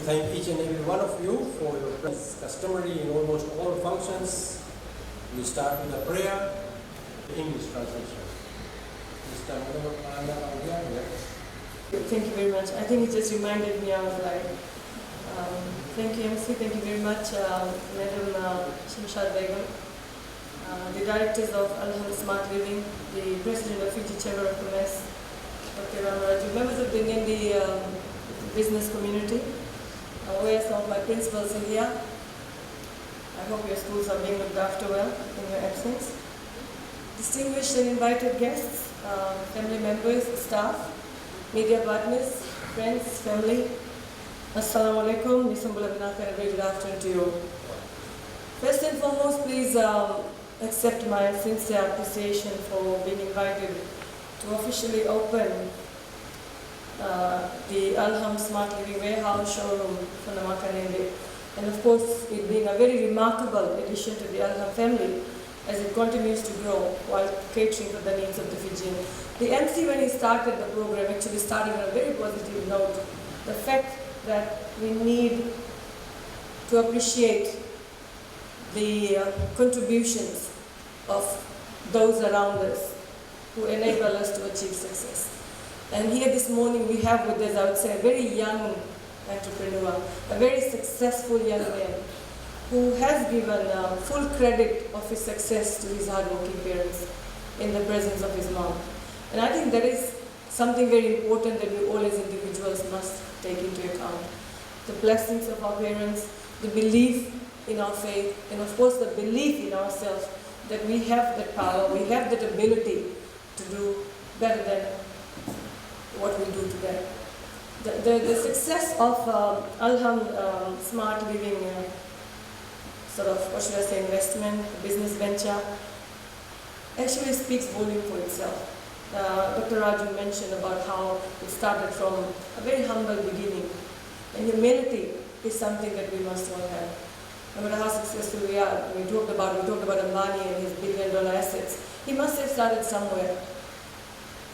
thank each and every one of you for your presence. Customary in almost all functions, we start with a prayer, English translation. Mr. Thank you very much. I think it just reminded me of thank you MC, thank you very much Madam Shamshad Begum, the directors of Alham Smart Living, the President of Fiji Chamber of Commerce, Dr. Ramaraju, members of the Nindi business community, aware some of my principals in here. I hope your schools are being looked after well in your absence. Distinguished and invited guests, family members, staff, media partners, friends, family, Assalamu alaikum, Nisambula Binaka, and a very good afternoon to you. First and foremost, please accept my sincere appreciation for being invited to officially open the Alham Smart Living Warehouse showroom for Namakanende, and of course it being a very remarkable addition to the Alham family as it continues to grow while catering for the needs of the Fijian. The MC, when he started the program, actually started on a very positive note. The fact that we need to appreciate the contributions of those around us who enable us to achieve success. And here this morning we have with us, I would say, a very young entrepreneur, a very successful young man who has given full credit of his success to his hardworking parents in the presence of his mom. And I think that is something very important that we all as individuals must take into account. The blessings of our parents, the belief in our faith, and of course the belief in ourselves that we have that power, we have that ability to do better than what we do today. The success of Alham Smart Living investment, business venture, actually speaks volume for itself. Dr. Raju mentioned about how it started from a very humble beginning. And humility is something that we must all have. No matter how successful we are, we talked about Ambani and his billion-dollar assets. He must have started somewhere.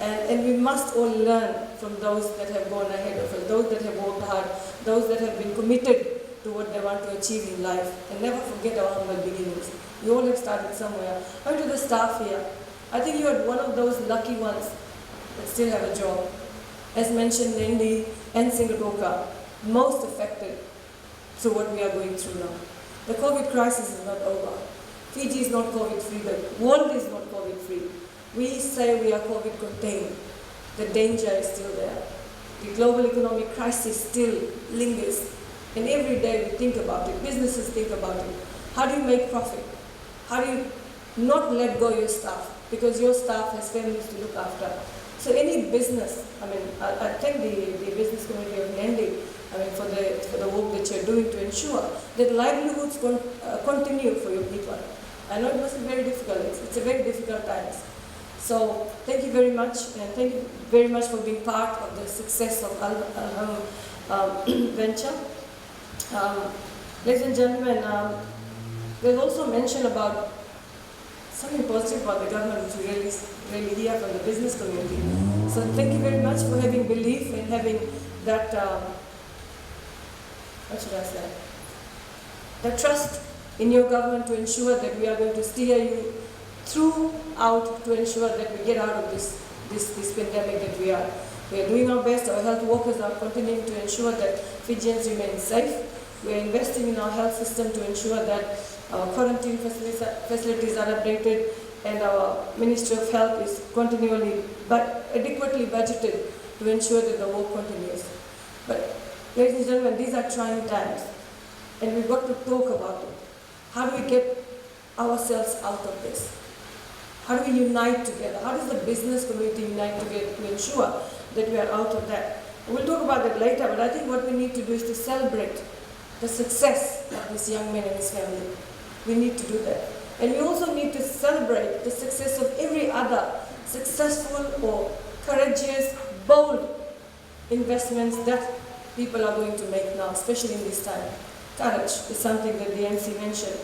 And we must all learn from those that have gone ahead of us, those that have worked hard, those that have been committed to what they want to achieve in life, and never forget our humble beginnings. We all have started somewhere. Going to the staff here, I think you are one of those lucky ones that still have a job. As mentioned, Nindi and Singatoka, most affected through what we are going through now. The COVID crisis is not over. Fiji is not COVID-free. The world is not COVID-free. We say we are COVID contained. The danger is still there. The global economic crisis still lingers. And every day we think about it. Businesses think about it. How do you make profit? How do you not let go your staff? Because your staff has families to look after. So any business, I thank the business community of Nandi, for the work that you're doing to ensure that livelihoods continue for your people. I know it must be very difficult. It's a very difficult times. So thank you very much, and thank you very much for being part of the success of Alham venture. Ladies and gentlemen, there's also mention about something positive about the government, which we really hear from the business community. So thank you very much for having belief and having that, that trust in your government to ensure that we are going to steer you throughout to ensure that we get out of this pandemic that we are. We are doing our best. Our health workers are continuing to ensure that Fijians remain safe. We are investing in our health system to ensure that our quarantine facilities are updated, and our Ministry of Health is continually but adequately budgeted to ensure that the work continues. But ladies and gentlemen, these are trying times, and we've got to talk about it. How do we get ourselves out of this? How do we unite together? How does the business community unite together to ensure that we are out of that? We'll talk about that later, but I think what we need to do is to celebrate the success of this young man and his family. We need to do that. And we also need to celebrate the success of every other successful or courageous, bold investments that people are going to make now, especially in this time. Courage is something that the MC mentioned.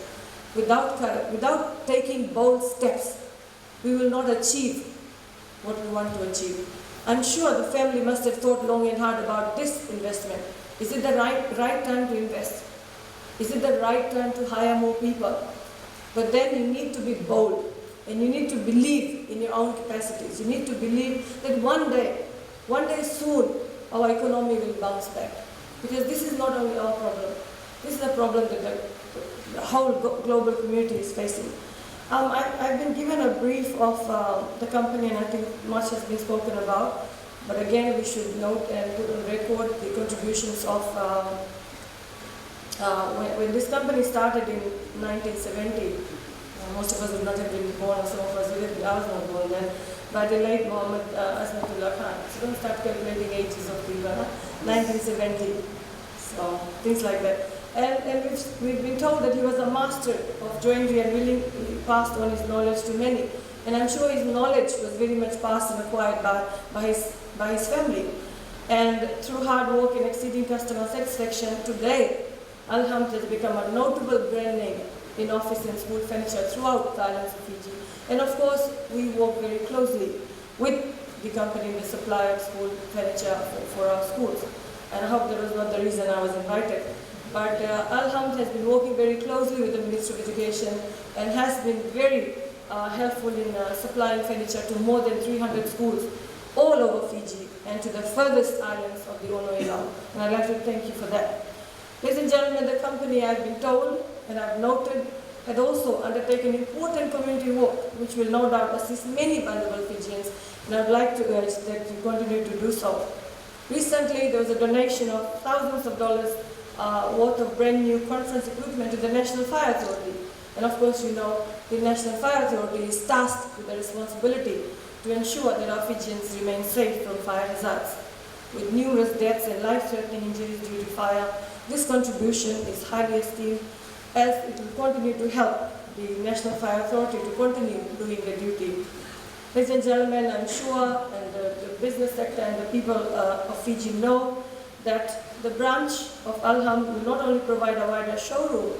Without courage, without taking bold steps, we will not achieve what we want to achieve. I'm sure the family must have thought long and hard about this investment Is it the right time to invest? Is it the right time to hire more people? But then you need to be bold, and you need to believe in your own capacities. You need to believe that one day soon, our economy will bounce back. Because this is not only our problem, this is a problem that the whole global community is facing. I've been given a brief of the company, and I think much has been spoken about. But again, we should note and put on record the contributions of when this company started in 1970. Most of us would not have been born, or some of us would have been, I was not born then, by the late Muhammad Azmatullah Khan. So don't start calculating ages of people. 1970. So things like that. And we've been told that he was a master of joinery and willingly passed on his knowledge to many. And I'm sure his knowledge was very much passed and acquired by his family. And through hard work and exceeding customer satisfaction, today, Alhamd has become a notable brand name in office and school furniture throughout the islands of Fiji. And of course, we work very closely with the company in the supply of school furniture for our schools. And I hope that was not the reason I was invited. But Alhamd has been working very closely with the Ministry of Education and has been very helpful in supplying furniture to more than 300 schools all over Fiji and to the furthest islands of the Ono Island. And I'd like to thank you for that. Ladies and gentlemen, the company, I've been told and I've noted, had also undertaken important community work which will no doubt assist many vulnerable Fijians, and I'd like to urge that you continue to do so. Recently, there was a donation of thousands of dollars worth of brand new conference equipment to the National Fire Authority. And of course, you know, the National Fire Authority is tasked with the responsibility to ensure that our Fijians remain safe from fire hazards. With numerous deaths and life-threatening injuries due to fire, this contribution is highly esteemed, as it will continue to help the National Fire Authority to continue doing their duty. Ladies and gentlemen, I'm sure, and the business sector and the people of Fiji know that the branch of Alhamd will not only provide a wider showroom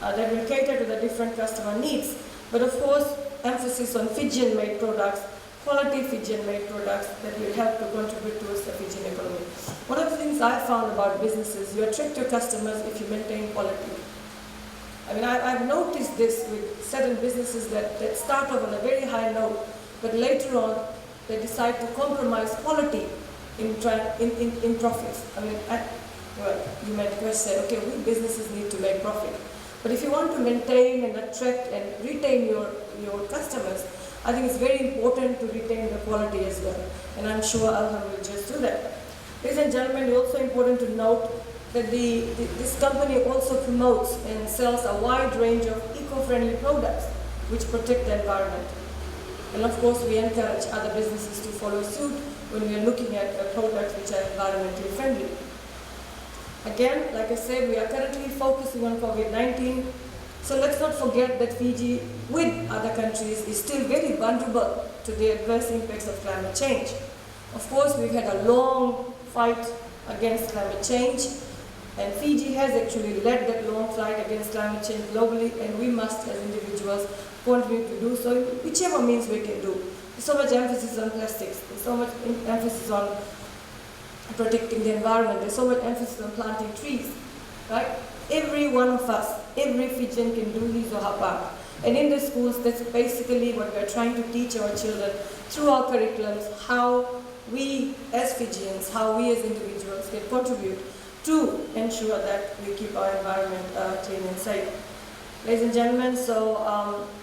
that will cater to the different customer needs, but of course, emphasis on Fijian-made products, quality Fijian-made products that will help to contribute towards the Fijian economy. One of the things I found about businesses, you attract your customers if you maintain quality. I mean, I've noticed this with certain businesses that start off on a very high note, but later on, they decide to compromise quality in profits. I mean, well, you might just say, okay, we businesses need to make profit. But if you want to maintain and attract and retain your customers, I think it's very important to retain the quality as well. And I'm sure Alhamd will just do that. Ladies and gentlemen, it's also important to note that this company also promotes and sells a wide range of eco-friendly products which protect the environment. And of course, we encourage other businesses to follow suit when we are looking at products which are environmentally friendly. Again, like I said, we are currently focusing on COVID-19. So let's not forget that Fiji, with other countries, is still very vulnerable to the adverse impacts of climate change. Of course, we've had a long fight against climate change, and Fiji has actually led that long fight against climate change globally, and we must, as individuals, continue to do so in whichever means we can do. There's so much emphasis on plastics, there's so much emphasis on protecting the environment, there's so much emphasis on planting trees, right? Every one of us, every Fijian can do his or her part. And in the schools, that's basically what we're trying to teach our children through our curriculums, how we as Fijians, how we as individuals can contribute to ensure that we keep our environment clean and safe. Ladies and gentlemen, so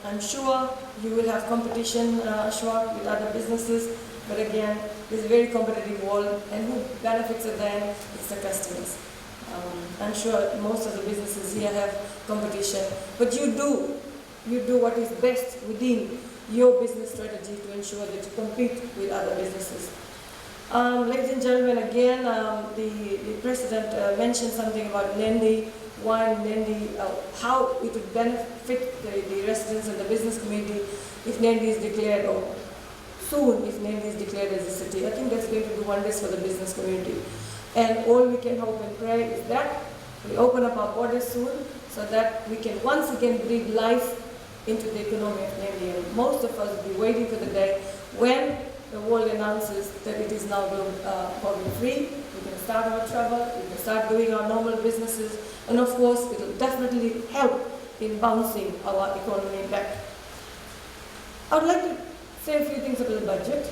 I'm sure you will have competition, Ashwak, with other businesses, but again, it's a very competitive world, and who benefits at the end? It's the customers. I'm sure most of the businesses here have competition, but you do what is best within your business strategy to ensure that you compete with other businesses. Ladies and gentlemen, again, the President mentioned something about Nendi, why Nendi, how it would benefit the residents and the business community if Nendi is declared, or soon if Nendi is declared as a city. I think that's going to do wonders for the business community. And all we can hope and pray is that we open up our borders soon so that we can once again breathe life into the economy of Nendi. And most of us will be waiting for the day when the world announces that it is now COVID-free. We can start our travel, we can start doing our normal businesses, and of course, it will definitely help in bouncing our economy back. I would like to say a few things about the budget,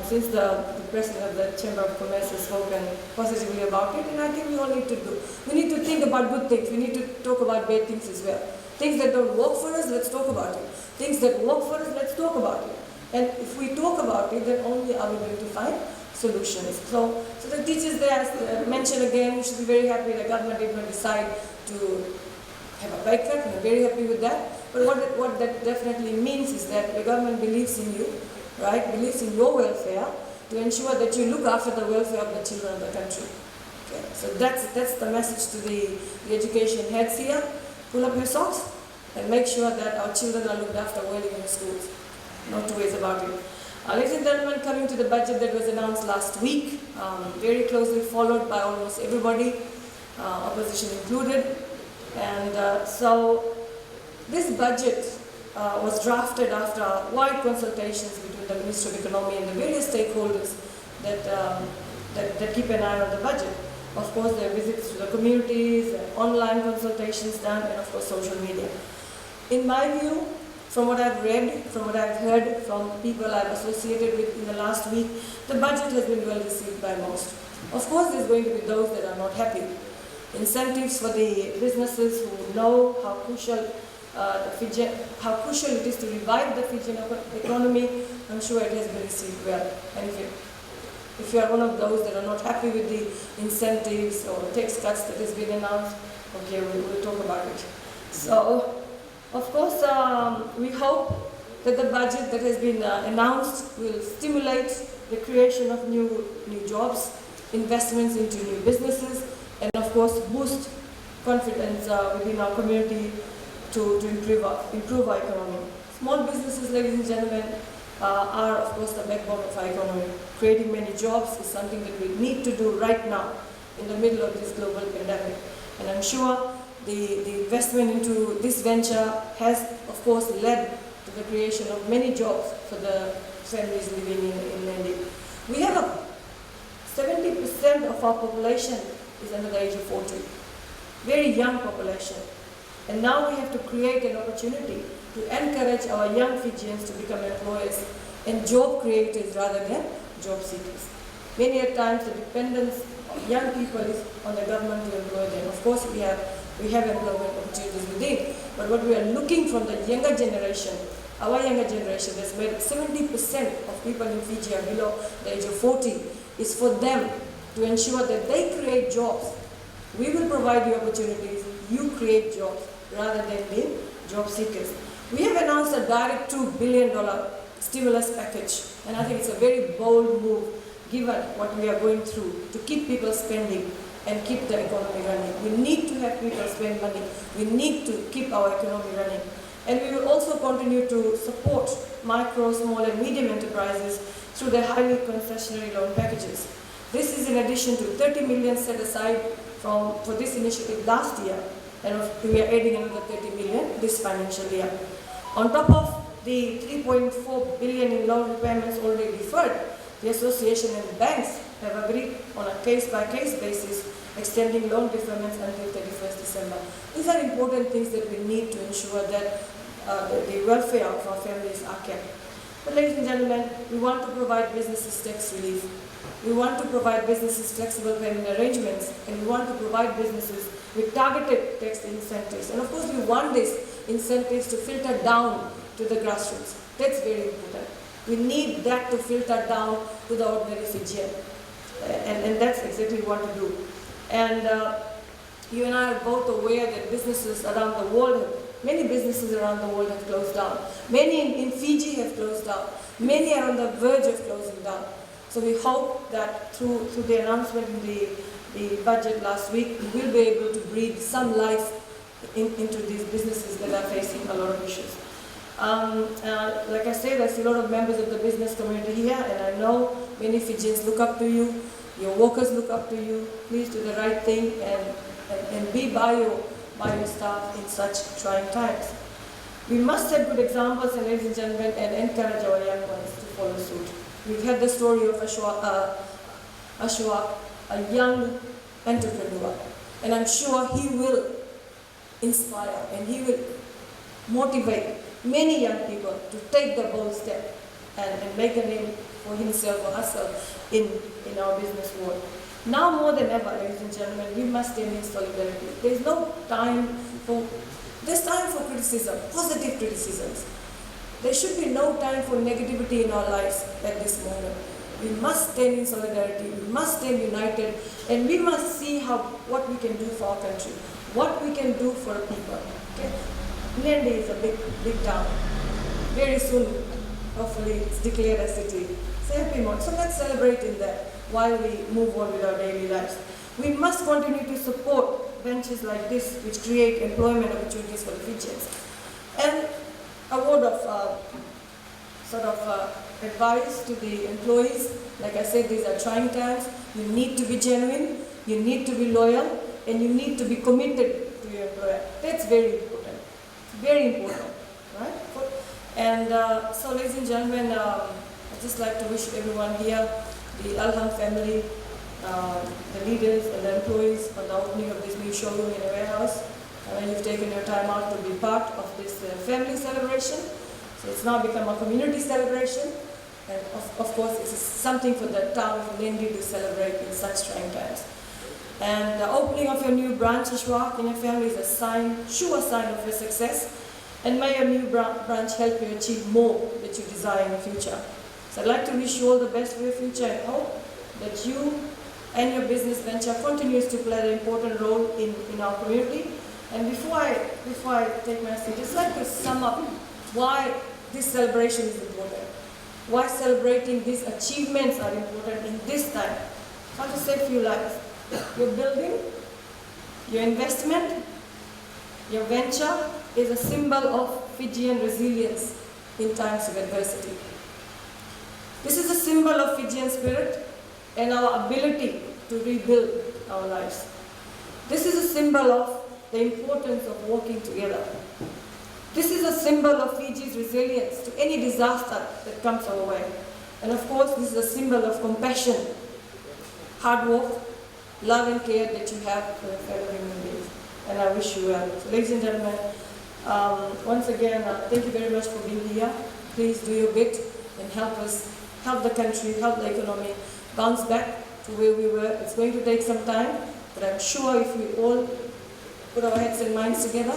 since the president of the Chamber of Commerce has spoken positively about it, and I think we all need to do. We need to think about good things, we need to talk about bad things as well. Things that don't work for us, let's talk about it. Things that work for us, let's talk about it. And if we talk about it, then only are we going to find solutions. So the teachers there, as mentioned again, we should be very happy the government did not decide to have a pay cut. We're very happy with that. But what that definitely means is that the government believes in you, right? Believes in your welfare to ensure that you look after the welfare of the children of the country. Okay? So that's the message to the education heads here. Pull up your socks and make sure that our children are looked after well in your schools. No two ways about it. Ladies and gentlemen, coming to the budget that was announced last week, very closely followed by almost everybody, opposition included. And so this budget was drafted after wide consultations between the Ministry of Economy and the various stakeholders that keep an eye on the budget. Of course, there are visits to the communities, online consultations done, and of course social media. In my view, from what I've read, from what I've heard from people I've associated with in the last week, the budget has been well received by most. Of course, there's going to be those that are not happy. Incentives for the businesses who know how crucial it is to revive the Fijian economy. I'm sure it has been received well. And if you are one of those that are not happy with the incentives or tax cuts that has been announced, okay, we'll talk about it. So, of course, we hope that the budget that has been announced will stimulate the creation of new jobs, investments into new businesses, and of course boost confidence within our community to improve our economy. Small businesses, ladies and gentlemen, are of course the backbone of our economy. Creating many jobs is something that we need to do right now in the middle of this global pandemic. And I'm sure the investment into this venture has of course led to the creation of many jobs for the families living in Nadi. We have 70% of our population is under the age of 40. Very young population. And now we have to create an opportunity to encourage our young Fijians to become employers and job creators rather than job seekers. Many a times the dependence of young people is on the government to employ them. Of course we have employment opportunities within, but what we are looking from the younger generation, our younger generation, that's where 70% of people in Fiji are below the age of 40, is for them to ensure that they create jobs. We will provide you opportunities, you create jobs, rather than being job seekers. We have announced a direct $2 billion stimulus package, and I think it's a very bold move given what we are going through to keep people spending and keep the economy running. We need to have people spend money. We need to keep our economy running. And we will also continue to support micro, small and medium enterprises through the highly concessionary loan packages. This is in addition to 30 million set aside for this initiative last year, and we are adding another 30 million this financial year. On top of the 3.4 billion in loan repayments already deferred, the association and banks have agreed on a case-by-case basis extending loan deferments until 31st December. These are important things that we need to ensure that the welfare of our families are kept. But ladies and gentlemen, we want to provide businesses tax relief. We want to provide businesses flexible payment arrangements, and we want to provide businesses with targeted tax incentives. And of course, we want these incentives to filter down to the grassroots. That's very important. We need that to filter down to the ordinary Fijian. And that's exactly what to do. And you and I are both aware that businesses around the world, many businesses around the world have closed down. Many in Fiji have closed down. Many are on the verge of closing down. So we hope that through the announcement in the budget last week, we will be able to breathe some life into these businesses that are facing a lot of issues. Like I said, I see a lot of members of the business community here, and I know many Fijians look up to you. Your workers look up to you. Please do the right thing and be by your staff in such trying times. We must set good examples, and ladies and gentlemen, and encourage our young ones to follow suit. We've had the story of Ashwak a young entrepreneur. And I'm sure he will inspire and he will motivate many young people to take the bold step and make a name for himself or herself in our business world. Now more than ever, ladies and gentlemen, we must stand in solidarity. There's time for criticism, positive criticisms. There should be no time for negativity in our lives at this moment. We must stand in solidarity, we must stand united, and we must see what we can do for our country, what we can do for people. Okay? Nende is a big town. Very soon, hopefully, it's declared a city. It's a happy month. So let's celebrate in that while we move on with our daily lives. We must continue to support ventures like this, which create employment opportunities for the Fijians. And a word of advice to the employees. Like I said, these are trying times. You need to be genuine, you need to be loyal, and you need to be committed to your employer. That's very important. Very important, right? And so, ladies and gentlemen, I'd just like to wish everyone here, the Alham family, the leaders and the employees on the opening of this new showroom in a warehouse. You've taken your time out to be part of this family celebration. So it's now become a community celebration. And of course, it's something for the town of Nende to celebrate in such trying times. And the opening of your new branch, Ishwak, in your family is a sure sign of your success. And may your new branch help you achieve more that you desire in the future. So I'd like to wish you all the best for your future and hope that you and your business venture continues to play an important role in our community. And before I take my seat, I'd just like to sum up why this celebration is important. Why celebrating these achievements are important in this time. How to save few lives. Your building, your investment, your venture is a symbol of Fijian resilience in times of adversity. This is a symbol of Fijian spirit and our ability to rebuild our lives. This is a symbol of the importance of working together. This is a symbol of Fiji's resilience to any disaster that comes our way. And of course, this is a symbol of compassion, hard work, love and care that you have for your fellow human beings. And I wish you well. So, ladies and gentlemen, once again, thank you very much for being here. Please do your bit and help us, help the country, help the economy bounce back to where we were. It's going to take some time, but I'm sure if we all put our heads and minds together,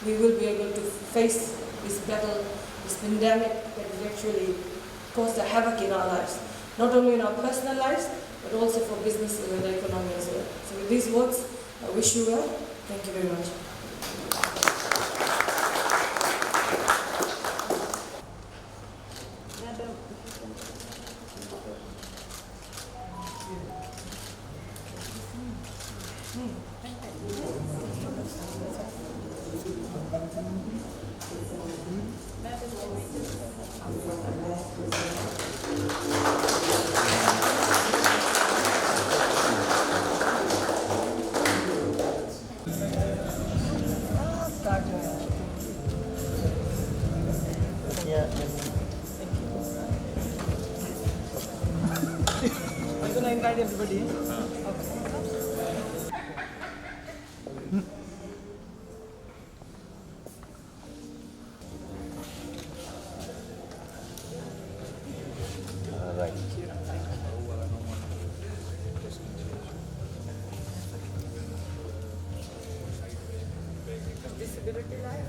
we will be able to face this battle, this pandemic that has actually caused a havoc in our lives. Not only in our personal lives, but also for businesses and the economy as well. So with these words, I wish you well. Thank you very much. I'm going to invite everybody. Right. Disability life.